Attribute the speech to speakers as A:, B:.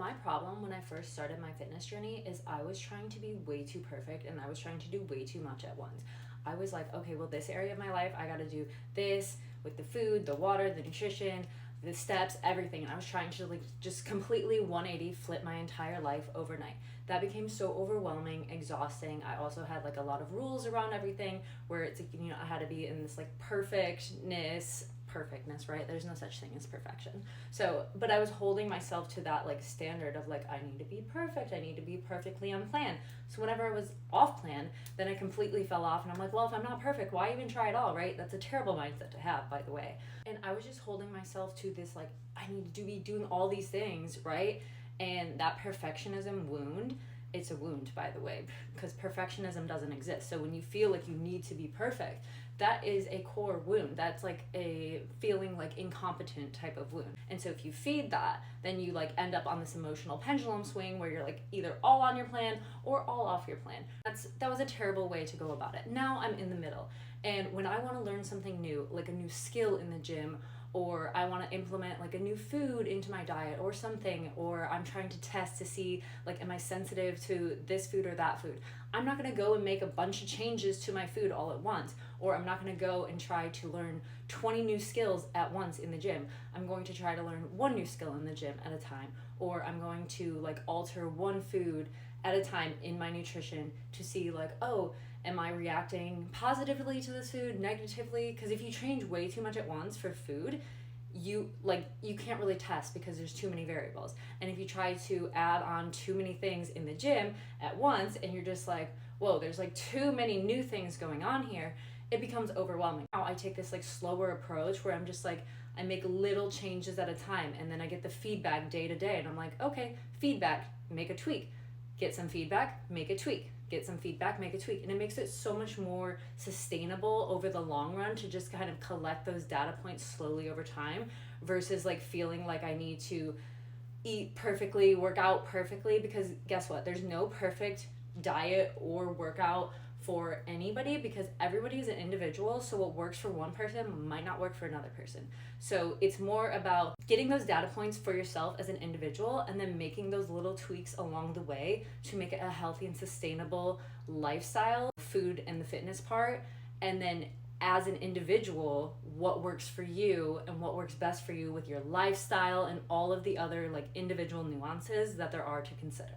A: My problem when I first started my fitness journey is I was trying to be way too perfect and I was trying to do way too much at once. I was like, okay, well, this area of my life, I got to do this with the food, the water, the nutrition, the steps, everything. And I was trying to like just completely 180 flip my entire life overnight. That became so overwhelming, exhausting. I also had like a lot of rules around everything where it's like, I had to be in this like perfectness, right? There's no such thing as perfection. So, but I was holding myself to that like standard of like, I need to be perfect. I need to be perfectly on plan. So whenever I was off plan, then I completely fell off and I'm like, well, if I'm not perfect, why even try at all, right? That's a terrible mindset to have, by the way. And I was just holding myself to this like, I need to be doing all these things, right? And that perfectionism wound, it's a wound, by the way, because perfectionism doesn't exist. So when you feel like you need to be perfect, that is a core wound. That's like a feeling like incompetent type of wound. And so if you feed that, then you like end up on this emotional pendulum swing where you're like either all on your plan or all off your plan. That was a terrible way to go about it. Now I'm in the middle. And when I want to learn something new, like a new skill in the gym, or I want to implement like a new food into my diet or something, or I'm trying to test to see like, am I sensitive to this food or that food? I'm not going to go and make a bunch of changes to my food all at once, or I'm not going to go and try to learn 20 new skills at once in the gym. I'm going to try to learn one new skill in the gym at a time, or I'm going to like alter one food at a time in my nutrition to see like, oh, am I reacting positively to this food, negatively? Because if you change way too much at once for food, you can't really test because there's too many variables. And if you try to add on too many things in the gym at once and you're just like, whoa, there's like too many new things going on here, it becomes overwhelming. Now I take this like slower approach where I'm just like, I make little changes at a time and then I get the feedback day to day and I'm like, okay, feedback, make a tweak. Get some feedback, make a tweak. Get some feedback, make a tweak. And it makes it so much more sustainable over the long run to just kind of collect those data points slowly over time versus like feeling like I need to eat perfectly, work out perfectly, because guess what? There's no perfect diet or workout for anybody because everybody is an individual. So what works for one person might not work for another person. So it's more about getting those data points for yourself as an individual and then making those little tweaks along the way to make it a healthy and sustainable lifestyle, food and the fitness part. And then as an individual, what works for you and what works best for you with your lifestyle and all of the other like individual nuances that there are to consider.